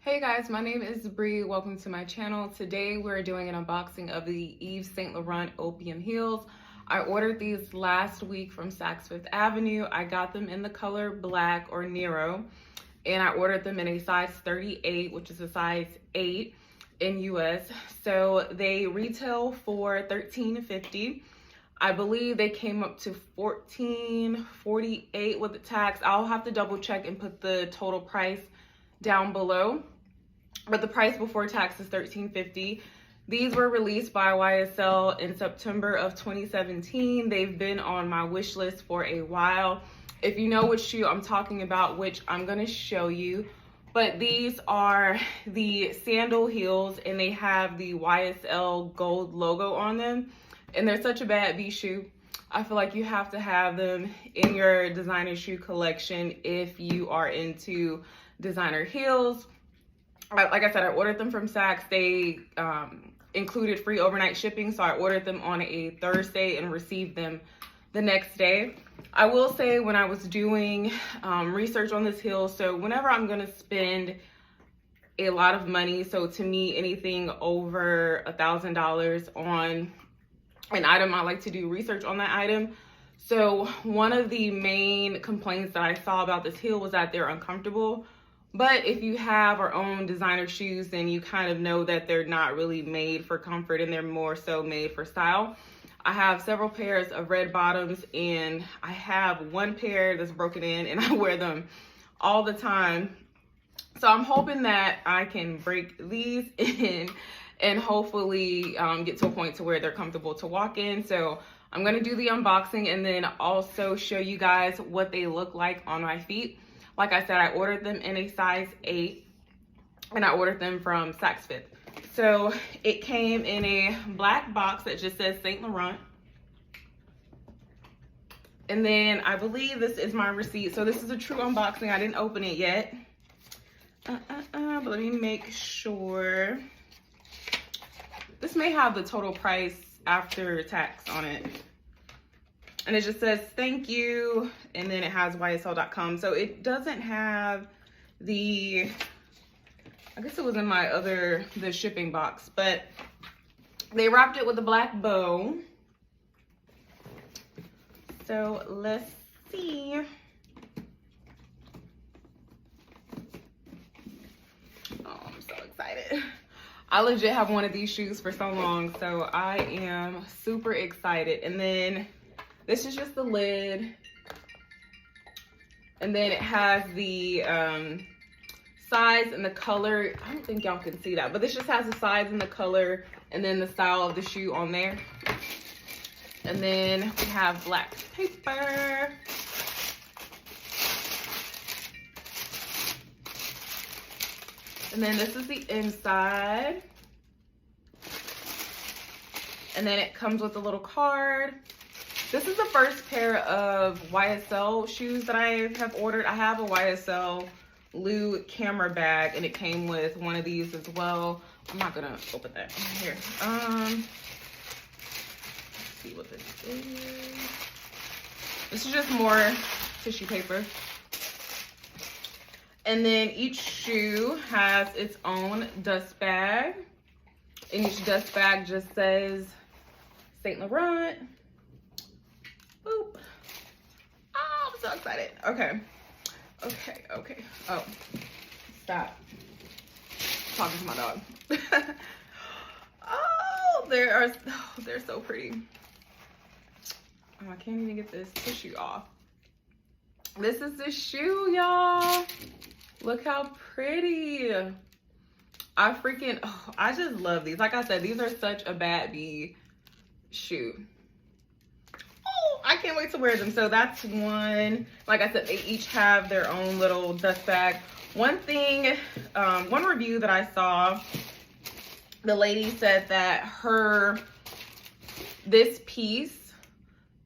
Hey guys, my name is Bree. Welcome to my channel. Today we're doing an unboxing of the Yves Saint Laurent Opium heels. I ordered these last week from Saks Fifth Avenue. I got them in the color black or Nero, and I ordered them in a size 38, which is a size 8 in US. So they retail for $13.50. I believe they came up to $14.48 with the tax. I'll have to double check and put the total price down below, but the price before tax is $13.50. These were released by YSL in September of 2017. They've been on my wish list for a while. If you know which shoe I'm talking about, which I'm gonna show you, but these are the sandal heels and they have the YSL gold logo on them. And they're such a bad B shoe. I feel like you have to have them in your designer shoe collection if you are into designer heels. Like I said, I ordered them from Saks. They included free overnight shipping, so I ordered them on a Thursday and received them the next day. I will say, when I was doing research on this heel, so whenever I'm gonna spend a lot of money, so to me anything over $1,000 on an item, I like to do research on that item. So one of the main complaints that I saw about this heel was that they're uncomfortable. But if you have or own designer shoes, then you kind of know that they're not really made for comfort and they're more so made for style. I have several pairs of red bottoms and I have one pair that's broken in and I wear them all the time. So I'm hoping that I can break these in and hopefully get to a point to where they're comfortable to walk in. So I'm gonna do the unboxing and then also show you guys what they look like on my feet. Like I said, I ordered them in a size 8 and I ordered them from Saks Fifth. So it came in a black box that just says Saint Laurent. And then I believe this is my receipt. So this is a true unboxing. I didn't open it yet. But let me make sure. This may have the total price after tax on it. And it just says thank you, and then it has YSL.com. So it doesn't have the, I guess it was in my the shipping box, but they wrapped it with a black bow. So let's see. Oh, I'm so excited. I legit have one of these shoes for so long, so I am super excited. And then this is just the lid. And then it has the size and the color. I don't think y'all can see that, but this just has the size and the color and then the style of the shoe on there. And then we have black paper. And then this is the inside. And then it comes with a little card. This is the first pair of YSL shoes that I have ordered. I have a YSL Lou camera bag and it came with one of these as well. I'm not gonna open that here. Let's see what this is. This is just more tissue paper. And then each shoe has its own dust bag. And each dust bag just says Saint Laurent. Boop. Oh, I'm so excited. Okay. Oh, stop talking to my dog. Oh, they're so pretty. Oh, I can't even get this tissue off. This is the shoe, y'all. Look how pretty. I just love these. Like I said, these are such a bad B shoe. I can't wait to wear them. So that's one. Like I said, they each have their own little dust bag. One thing, one review that I saw, the lady said that this piece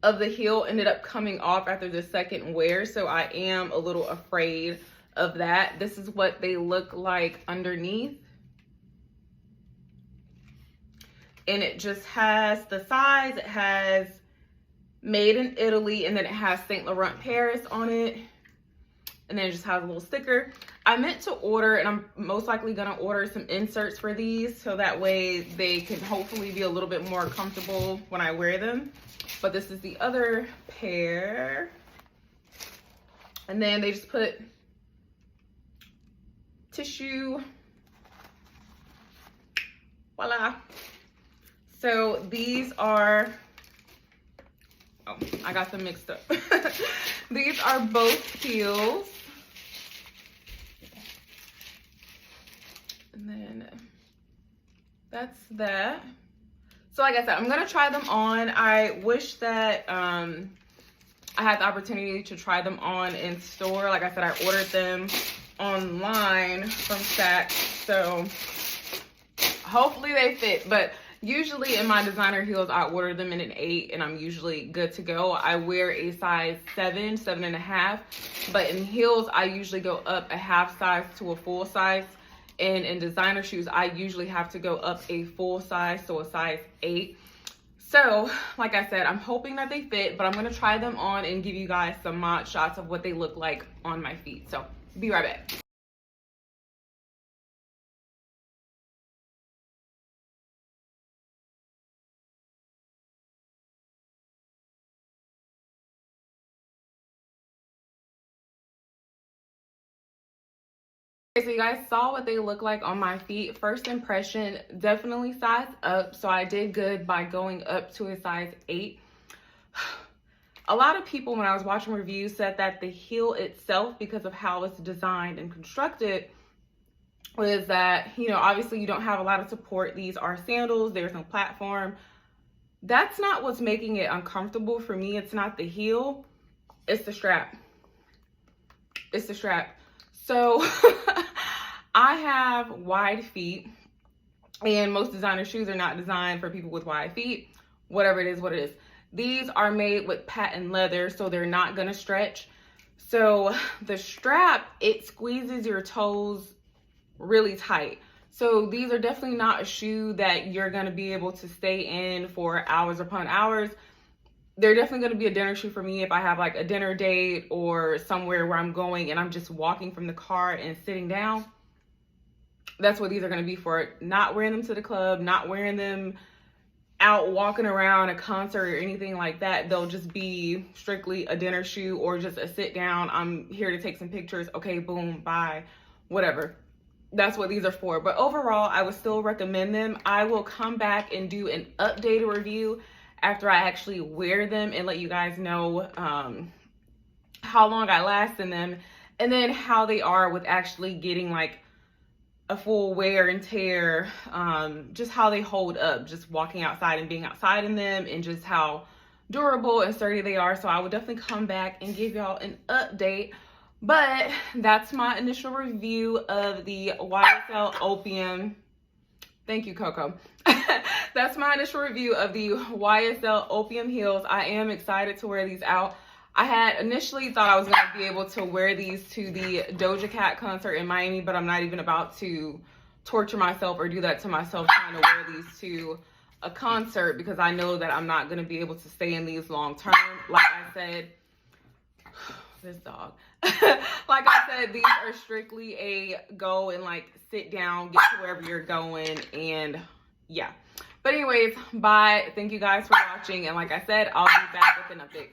of the heel ended up coming off after the second wear. So I am a little afraid of that. This is what they look like underneath. And it just has the size, it has made in Italy, and then it has Saint Laurent Paris on it. and then it just has a little sticker. I meant to order, and I'm most likely gonna order some inserts for these so that way they can hopefully be a little bit more comfortable when I wear them. But this is the other pair. And then they just put tissue. Voila. So these are, oh, I got them mixed up. These are both heels. And then that's that. So like I said, I'm gonna try them on. I wish that I had the opportunity to try them on in store. Like I said, I ordered them online from Saks, so hopefully they fit. But usually in my designer heels, I order them in an 8 and I'm usually good to go. I wear a size 7, 7.5, but in heels, I usually go up a half size to a full size. And in designer shoes, I usually have to go up a full size, so a size 8. So, like I said, I'm hoping that they fit, but I'm gonna try them on and give you guys some mod shots of what they look like on my feet. So, be right back. So you guys saw what they look like on my feet. First impression, definitely size up. So I did good by going up to a size 8. A lot of people, when I was watching reviews, said that the heel itself, because of how it's designed and constructed, was that, you know, obviously you don't have a lot of support. These are sandals, there's no platform. That's not what's making it uncomfortable for me. It's not the heel, it's the strap. It's the strap. So I have wide feet, and most designer shoes are not designed for people with wide feet. Whatever it is, what it is. These are made with patent leather, so they're not gonna stretch. So the strap, it squeezes your toes really tight. So these are definitely not a shoe that you're gonna be able to stay in for hours upon hours. They're definitely going to be a dinner shoe for me if I have like a dinner date or somewhere where I'm going and I'm just walking from the car and sitting down. That's what these are going to be for. Not wearing them to the club, not wearing them out walking around a concert or anything like that. They'll just be strictly a dinner shoe or just a sit down. I'm here to take some pictures. Okay, boom, bye, whatever. That's what these are for. But overall, I would still recommend them. I will come back and do an updated review after I actually wear them and let you guys know how long I last in them, and then how they are with actually getting like a full wear and tear, just how they hold up, just walking outside and being outside in them, and just how durable and sturdy they are. So I will definitely come back and give y'all an update. But that's my initial review of the YSL Opyum. Thank you, Coco. That's my initial review of the YSL Opyum heels. I am excited to wear these out. I had initially thought I was going to be able to wear these to the Doja Cat concert in Miami, but I'm not even about to torture myself or do that to myself trying to wear these to a concert, because I know that I'm not going to be able to stay in these long term. Like I said, this dog. Like I said, these are strictly a go and like sit down, get to wherever you're going, and yeah. But anyways, bye. Thank you guys for watching, and like I said, I'll be back with an update.